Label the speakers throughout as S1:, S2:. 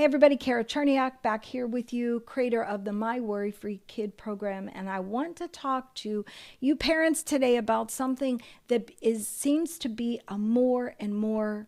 S1: Hey everybody, Kara Cherniak back here with you, creator of the My Worry Free Kid program, and I want to talk to you parents today about something that seems to be a more and more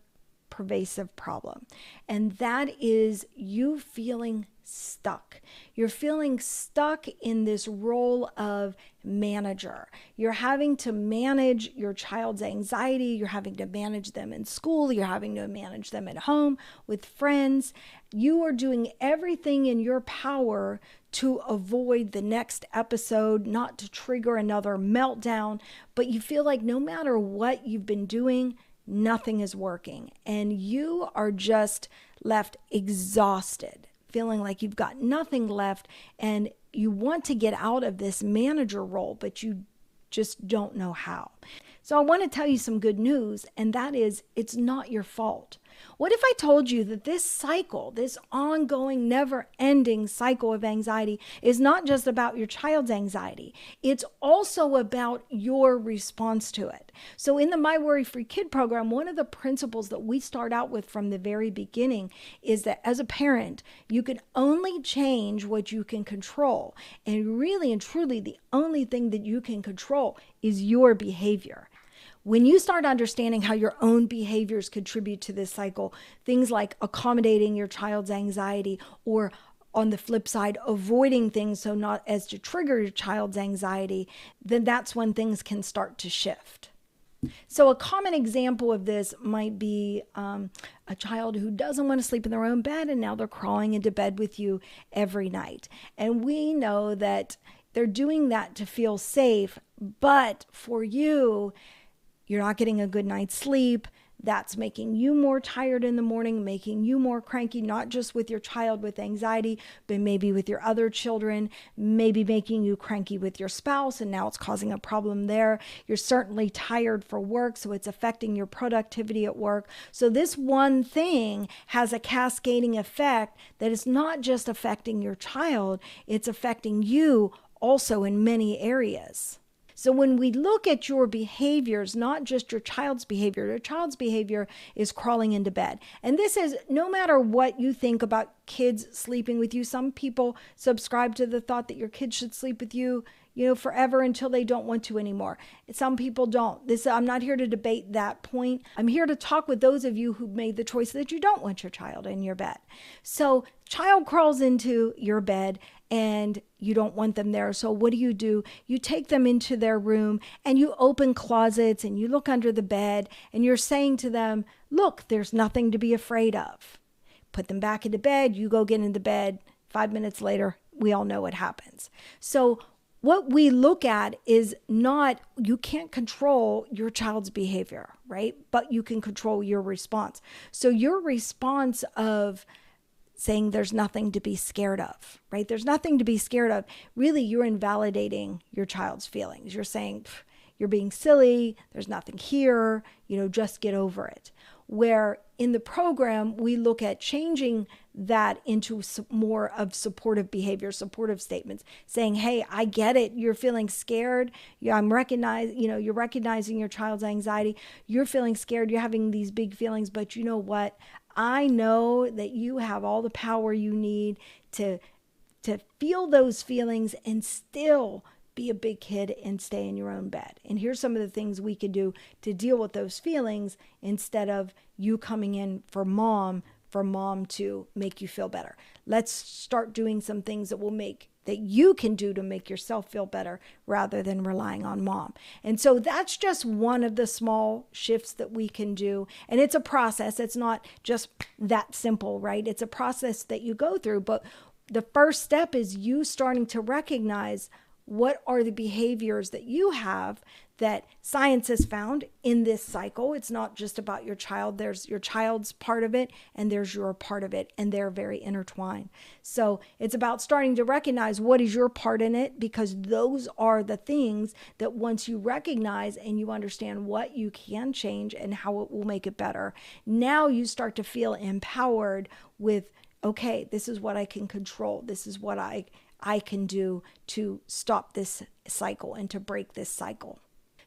S1: pervasive problem, and that is you feeling stuck. You're feeling stuck in this role of manager. You're having to manage your child's anxiety. You're having to manage them in school. You're having to manage them at home with friends. You are doing everything in your power to avoid the next episode, not to trigger another meltdown, but you feel like no matter what you've been doing, nothing is working, and you are just left exhausted, feeling like you've got nothing left, and you want to get out of this manager role, but you just don't know how. So I want to tell you some good news, and that is it's not your fault. What if I told you that this cycle, this ongoing, never-ending cycle of anxiety is not just about your child's anxiety, it's also about your response to it. So in the My Worry Free Kid program, one of the principles that we start out with from the very beginning is that as a parent, you can only change what you can control. And really and truly, the only thing that you can control is your behavior. When you start understanding how your own behaviors contribute to this cycle, things like accommodating your child's anxiety, or on the flip side, avoiding things so not as to trigger your child's anxiety, then that's when things can start to shift. So a common example of this might be a child who doesn't want to sleep in their own bed, and now they're crawling into bed with you every night. And we know that they're doing that to feel safe, but for you, you're not getting a good night's sleep. That's making you more tired in the morning, making you more cranky, not just with your child with anxiety, but maybe with your other children, maybe making you cranky with your spouse, and now it's causing a problem there. You're certainly tired for work, so it's affecting your productivity at work. So this one thing has a cascading effect that is not just affecting your child, it's affecting you also in many areas. So when we look at your behaviors, not just your child's behavior is crawling into bed. And this is no matter what you think about kids sleeping with you. Some people subscribe to the thought that your kids should sleep with you, forever until they don't want to anymore. Some people don't. I'm not here to debate that point. I'm here to talk with those of you who made the choice that you don't want your child in your bed. So child crawls into your bed and you don't want them there. So what do? You take them into their room and you open closets and you look under the bed and you're saying to them, look, there's nothing to be afraid of. Put them back into bed. You go get into bed. 5 minutes later, we all know what happens. So what we look at is not, you can't control your child's behavior, right? But you can control your response. So your response of saying there's nothing to be scared of, right? There's nothing to be scared of. Really, you're invalidating your child's feelings. You're saying, you're being silly. There's nothing here. Just get over it. Where in the program, we look at changing that into more of supportive behavior, supportive statements, saying, hey, I get it. You're feeling scared. You're recognizing your child's anxiety. You're feeling scared. You're having these big feelings, but you know what? I know that you have all the power you need to feel those feelings and still be a big kid and stay in your own bed. And here's some of the things we could do to deal with those feelings instead of you coming in for mom to make you feel better. Let's start doing some things that you can do to make yourself feel better rather than relying on mom. And so that's just one of the small shifts that we can do. And it's a process. It's not just that simple, right? It's a process that you go through. But the first step is you starting to recognize what are the behaviors that you have that science has found in this cycle. It's not just about your child. There's your child's part of it and there's your part of it, and they're very intertwined. So it's about starting to recognize what is your part in it, because those are the things that once you recognize and you understand what you can change and how it will make it better, now you start to feel empowered with, okay, this is what I can control. This is what I can do to stop this cycle and to break this cycle.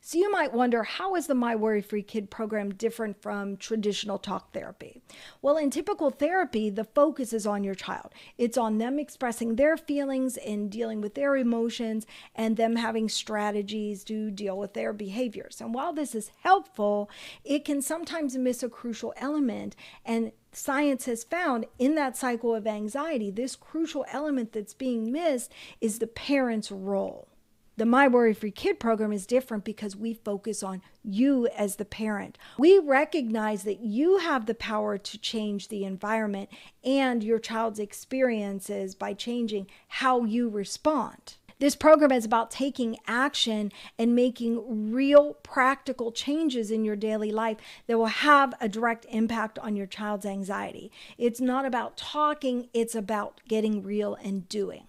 S1: So you might wonder, how is the My Worry Free Kid program different from traditional talk therapy? Well, in typical therapy, the focus is on your child. It's on them expressing their feelings and dealing with their emotions and them having strategies to deal with their behaviors. And while this is helpful, it can sometimes miss a crucial element. And science has found in that cycle of anxiety, this crucial element that's being missed is the parent's role. The My Worry Free Kid program is different because we focus on you as the parent. We recognize that you have the power to change the environment and your child's experiences by changing how you respond. This program is about taking action and making real practical changes in your daily life that will have a direct impact on your child's anxiety. It's not about talking, it's about getting real and doing.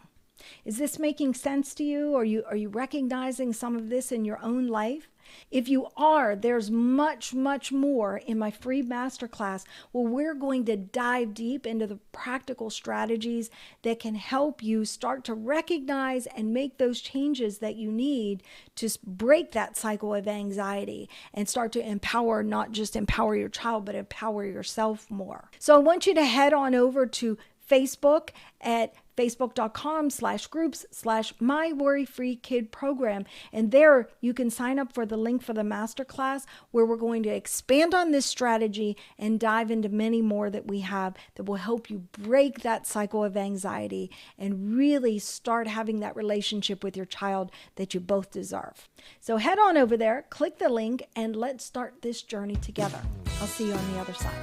S1: Is this making sense to you? Are you recognizing some of this in your own life? If you are, there's much, much more in my free masterclass where we're going to dive deep into the practical strategies that can help you start to recognize and make those changes that you need to break that cycle of anxiety and start to empower, not just empower your child, but empower yourself more. So I want you to head on over to Facebook at facebook.com/groups/myworryfreekidprogram. And there you can sign up for the link for the masterclass where we're going to expand on this strategy and dive into many more that we have that will help you break that cycle of anxiety and really start having that relationship with your child that you both deserve. So head on over there, click the link, and let's start this journey together. I'll see you on the other side.